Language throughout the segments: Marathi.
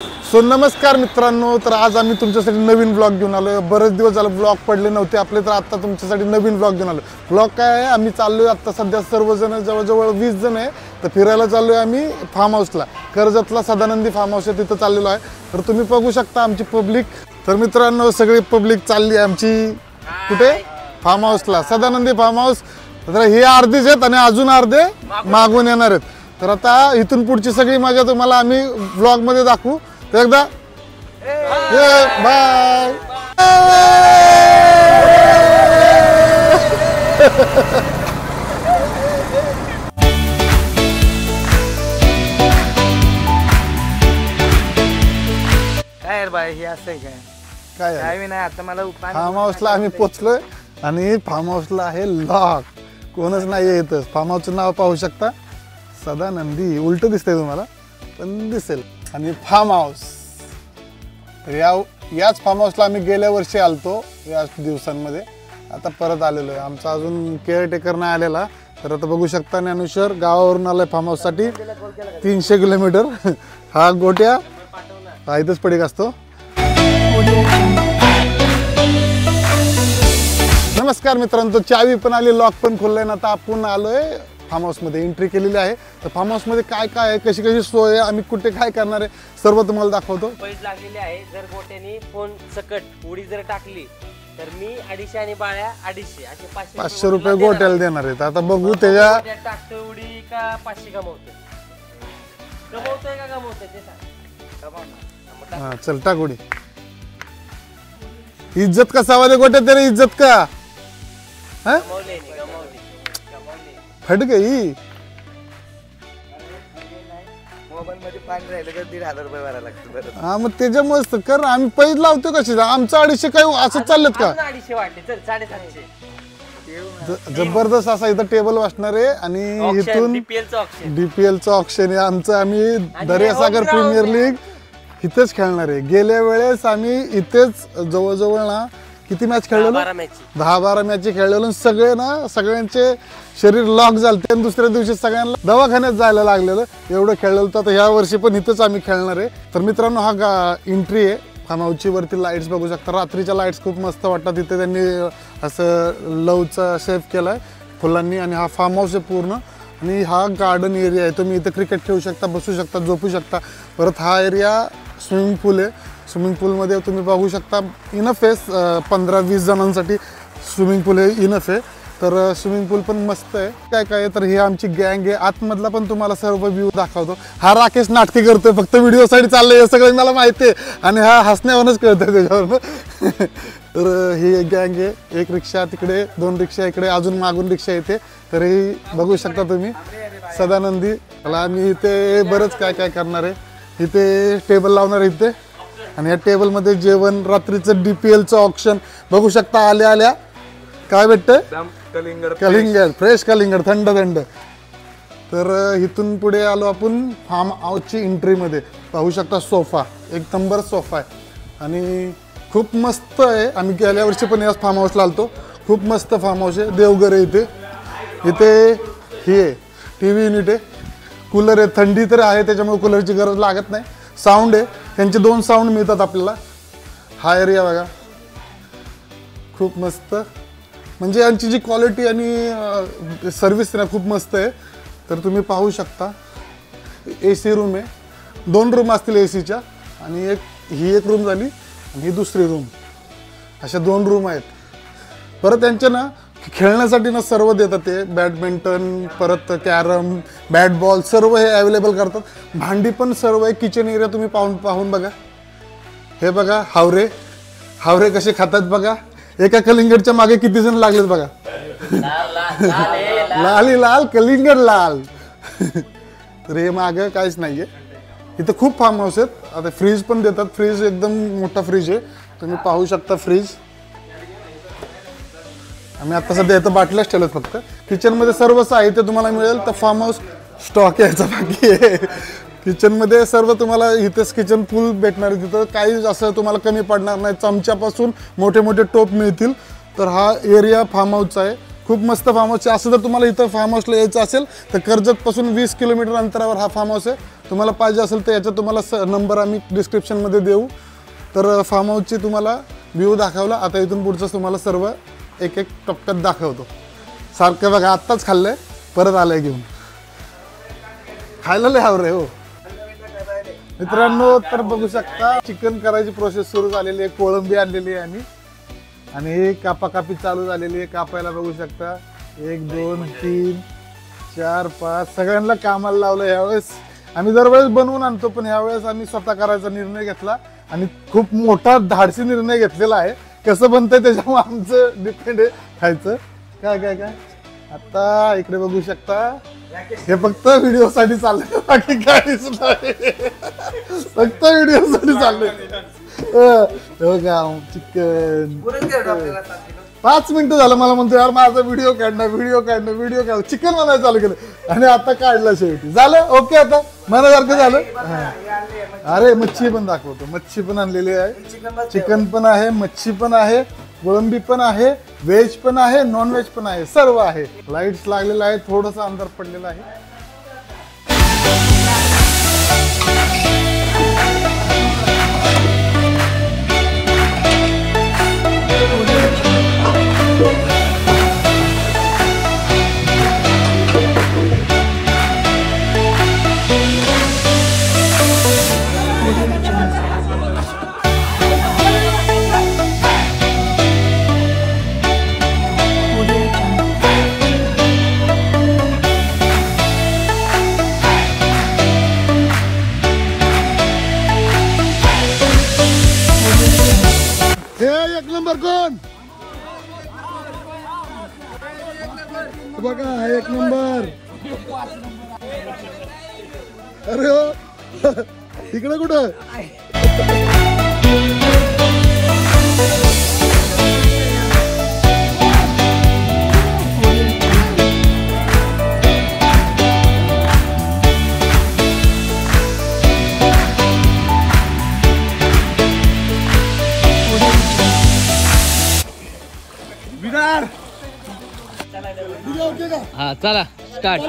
सो नमस्कार मित्रांनो, तर आज आम्ही तुमच्यासाठी नवीन ब्लॉग घेऊन आलो. बरेच दिवस झाले ब्लॉग पडले नव्हते आपले, तर आता तुमच्यासाठी नवीन ब्लॉग घेऊन आलो. ब्लॉग काय आहे, आम्ही चाललोय आता सध्या सर्वजण जवळजवळ 20 जण आहे. तर फिरायला चाललोय आम्ही फार्म हाऊसला, कर्जतला सदानंदी फार्म हाऊस आहे, तिथं चाललेलो आहे. तर तुम्ही बघू शकता आमची पब्लिक. तर मित्रांनो, सगळी पब्लिक चालली आहे आमची कुठे, फार्म हाऊसला, सदानंदी फार्म हाऊस. तर हे अर्धेच आहेत आणि अजून अर्धे मागून येणार आहेत. तर आता इथून पुढची सगळी मजा तुम्हाला आम्ही ब्लॉग मध्ये दाखवू. तर एकदा बाय. काय बाय हे असं आहे काय काय नाही. आता मला फार्म हाऊसला आम्ही पोचलोय आणि फार्म हाऊसला आहे लॉक, कोणच नाही इथं. फार्म हाऊसचं नाव पाहू शकता, सदानंदी. उलट दिसतंय तुम्हाला पण दिसेल. आणि फार्म हाऊस, तर याच फार्म हाऊसला आम्ही गेल्या वर्षी आलतो याच दिवसांमध्ये. आता परत आलेलो आहे. आमचा अजून केअरटेकर नाही आलेला. तर आता बघू शकता, ज्ञानेश्वर गावावरून आलाय फार्म हाऊससाठी 300 किलोमीटर. हा गोट्या हा इथंच पडीक असतो. नमस्कार मित्रांनो, चावी पण आली, लॉक पण खुललाय ना. आता आपण आलोय फार्म हाऊसमध्ये, एंट्री केलेली आहे. तर फार्म हाऊसमध्ये काय काय आहे, कशी कशी सोय आहे, आम्ही कुठे काय करणार आहे, सर्व तुम्हाला दाखवतो. पैसे लागलेले आहे. जर गोट्याने फोन सकट उडी जर टाकली तर मी 250 आणि बाळ्या 250 असे 500 रुपये गोट्याला देणार आहेत. आता बघू त्याच्या टाकतोय उडी का 500 कमवतोय का कमवतोय ते सांग. हा चल टाक उडी. इज्जत कसा वाले गोट्या, तरी इज्जत का कमवली फट गई. मोबाईल मध्ये पाणी राहिलं तर 1,500 रुपये भरायला लागतं. बरं हा मग त्याच्यामुळेच तर कर, आम्ही पैसे लावतो कशी. आमचं 250 काय असं चाललेत का. 250 वाटले, चल 750. जबरदस्त असा इथं टेबल बसणार आहे. आणि इथून डीपीएलचं ऑप्शन आहे आमचं. आम्ही दर्यासागर प्रीमियर लीग इथेच खेळणार आहे. गेल्या वेळेस आम्ही इथेच जवळजवळ ना किती मॅच खेळलेलो, 10-12 मॅच खेळलेलो. सगळे ना, सगळ्यांचे शरीर लॉक झालते. दुसऱ्या दिवशी सगळ्यांना दवाखान्यात जायला लागलेलं, एवढं खेळलेलं. तर ह्या वर्षी पण इथंच आम्ही खेळणार आहे. तर मित्रांनो, हा एंट्री आहे फार्म हाऊसची. वरती लाईट्स बघू शकता, रात्रीच्या लाईट्स खूप मस्त वाटतात. इथे त्यांनी असं लवचा शेप केलाय फुलांनी. आणि हा फार्म हाऊस आहे पूर्ण. आणि हा गार्डन एरिया आहे. तुम्ही इथं क्रिकेट खेळू शकता, बसू शकता, झोपू शकता. परत हा एरिया स्विमिंग पूल आहे. स्विमिंग पूलमध्ये तुम्ही बघू शकता, इनफ आहे 15-20 जणांसाठी स्विमिंग पूल आहे, इनफ आहे. तर स्विमिंग पूल पण मस्त आहे. काय काय तर ही आमची गँग आहे. आतमधला पण तुम्हाला सर्व व्ह्यू दाखवतो. हा राकेश नाटकी करतोय, फक्त व्हिडिओसाठी चाललंय हे सगळं मला माहिती आहे. आणि हा हसण्यावरूनच कळतंय त्याच्यावर. तर ही गँग आहे. एक रिक्षा तिकडे, 2 रिक्षा इकडे, अजून मागून रिक्षा येते. तर ही बघू शकता तुम्ही सदानंदी. मला आम्ही इथे बरंच काय काय करणार आहे. इथे टेबल लावणार आहे इथे. आणि या टेबलमध्ये जेवण, रात्रीचं डीपीएलचं ऑप्शन बघू शकता. आल्या आल्या काय भेटतंय, कलिंगड, फ्रेश कलिंगड, थंड थंड. तर इथून पुढे आलो आपण फार्म हाऊसची एंट्रीमध्ये. पाहू शकता सोफा, एक नंबर सोफा आहे आणि खूप मस्त आहे. आम्ही गेल्या वर्षी पण याच फार्म हाऊसला आलतो. खूप मस्त फार्म हाऊस आहे. देवघर आहे इथे. इथे ही आहे TV युनिट आहे, कूलर आहे. थंडी तर आहे त्याच्यामुळे कूलरची गरज लागत नाही. साऊंड आहे, त्यांचे 2 साऊंड मिळतात आपल्याला. हा एरिया बघा, खूप मस्त. म्हणजे यांची जी क्वालिटी आणि सर्व्हिस ना खूप मस्त आहे. तर तुम्ही पाहू शकता. AC रूम आहे, 2 रूम असतील ACच्या. आणि ही एक रूम झाली आणि ही दुसरी रूम. अशा 2 रूम आहेत. परत त्यांचे ना खेळण्यासाठी ना सर्व देतात ते. बॅडमिंटन, परत कॅरम, बॅट बॉल सर्व हे अवेलेबल करतात. भांडी पण सर्व आहे. किचन एरिया तुम्ही पाहून बघा. हे बघा हावरे कसे खातात बघा. एका कलिंगडच्या मागे किती जण लागलेत बघा. लाल कलिंगड लाल. तर हे मागं काहीच नाहीये. इथं खूप फार्म हाऊस आहेत. आता फ्रीज पण देतात. फ्रीज एकदम मोठा फ्रीज आहे, तुम्ही पाहू शकता फ्रीज. आम्ही आता सध्या इथं बाटल्याच ठेवल्यात फक्त. किचनमध्ये सर्व साहित्य तुम्हाला मिळेल. तर फार्म हाऊस स्टॉक यायचा बाकी आहे. किचनमध्ये सर्व तुम्हाला इथेच किचन फुल भेटणार आहे. तिथं काहीच असं तुम्हाला कमी पडणार नाही. चमच्यापासून मोठे मोठे टोप मिळतील. तर हा एरिया फार्म हाऊसचा आहे. खूप मस्त फार्म हाऊस आहे. असं जर तुम्हाला इथं फार्म हाऊसला यायचं असेल तर कर्जतपासून 20 किलोमीटर अंतरावर हा फार्म हाऊस आहे. तुम्हाला पाहिजे असेल तर याचा तुम्हाला नंबर आम्ही डिस्क्रिप्शनमध्ये देऊ. तर फार्म हाऊसची तुम्हाला व्ह्यू दाखवला. आता इथून पुढचं तुम्हाला सर्व एक एक टप्प्यात दाखवतो. सारखं बघा आत्ताच खाल्लंय, परत आलंय घेऊन. खायला लय आवडे हो मित्रांनो. तर बघू शकता चिकन करायची प्रोसेस सुरू झालेली आहे. कोळंबी आणलेली आहे आम्ही आणि कापाकापी चालू झालेली आहे. कापायला बघू शकता 1 2 3 4 5 सगळ्यांना कामाला लावलं. यावेळेस आम्ही दरवेळेस बनवून आणतो, पण यावेळेस आम्ही स्वतः करायचा निर्णय घेतला आणि खूप मोठा धाडसी निर्णय घेतलेला आहे. कसं बनतंय त्याच्यामुळे आमचं डिपेंड आहे खायचं. काय काय काय आता इकडे बघू शकता. हे फक्त व्हिडिओसाठी चाललंय, बाकी काहीच नाही. फक्त व्हिडिओसाठी चाललंय. चिकन 5 मिनिटं झालं मला म्हणतो यार माझा व्हिडिओ काढणं चिकन बनायला चालू केलं आणि आता काढलं शेवटी. झालं ओके. आता मनासारखं झालं. अरे मच्छी पण दाखवतो. मच्छी पण आणलेली आहे, चिकन पण आहे, मच्छी पण आहे, कोळंबी पण आहे, व्हेज पण आहे, नॉन व्हेज पण आहे, सर्व आहे. लाईट्स लागलेला आहे, थोडंसं अंधार पडलेला आहे. एक नंबर कोण बघा, 1 नंबर. अरे हो इकडे कुठं हा चला स्टार्ट.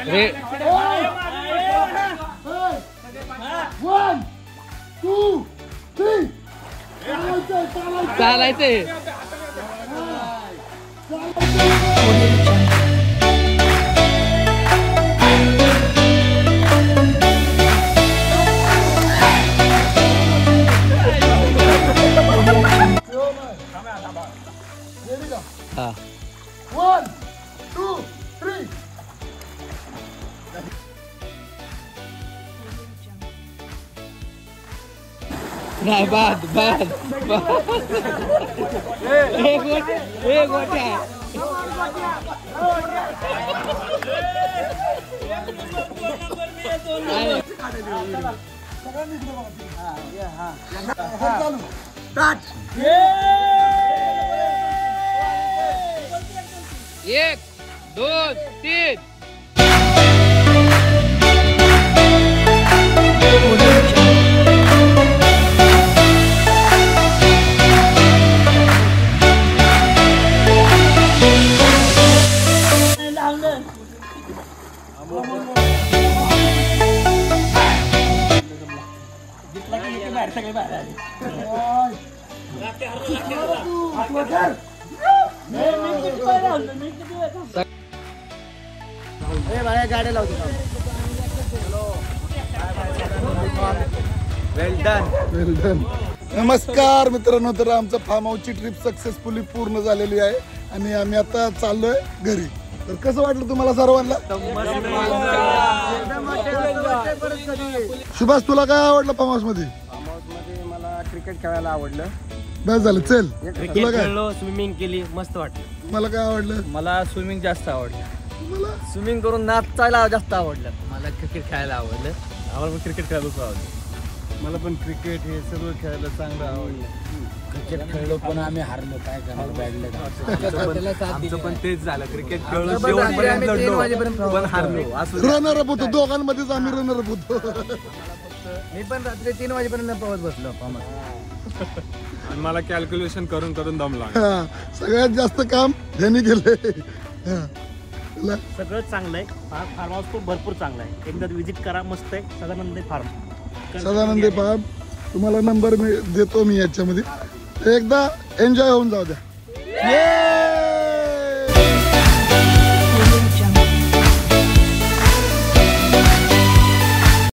रे 1 2 3 चालायचंय. हा 1 2 3 नाही बाद बाद एक गोट्या एक 2 3 गाड्या लावतो. वेल डन. नमस्कार मित्रांनो. तर आमचं फार्म हाऊसची ट्रिप सक्सेसफुली पूर्ण झालेली आहे आणि आम्ही आता चाललोय घरी. तर कसं वाटलं तुम्हाला सर्वांना? सुभाष तुला काय आवडलं फार्म हाऊस मध्ये? फार्म हाऊस मध्ये मला क्रिकेट खेळायला आवडलं. बस झालं चल. तुला काय? स्विमिंग केली, मस्त वाटलं. मला काय आवडलं? मला स्विमिंग जास्त आवडलं. मला स्विमिंग करून नाचायला जास्त आवडलं. मला क्रिकेट खेळायला आवडलं. आम्हाला पण क्रिकेट खेळायला आवडलं. मला पण क्रिकेट हे सर्व खेळायला चांगलं आवडलं. क्रिकेट खेळलो पण आम्ही हारलो. काय करणार? आमचं पण तेच झालं. क्रिकेट खेळलो पण हारलो. रनर अप होतो. दोघांमध्येच आम्ही रनर अप होतो. मी पण रात्री 3 वाजेपर्यंत पवत बसलो. आणि मला कॅल्क्युलेशन करून करून दम लागला. सगळ्यात जास्त काम त्यांनी केलंय. तुला सगळं चांगलं आहे. फार्म हाऊस खूप भरपूर चांगला आहे. एकदा विजिट करा, मस्त आहे. सदानंद फार्म. सदानंद फार्म तुम्हाला नंबर देतो मी याच्यामध्ये एकदा एन्जॉय होऊन जाऊ द्या.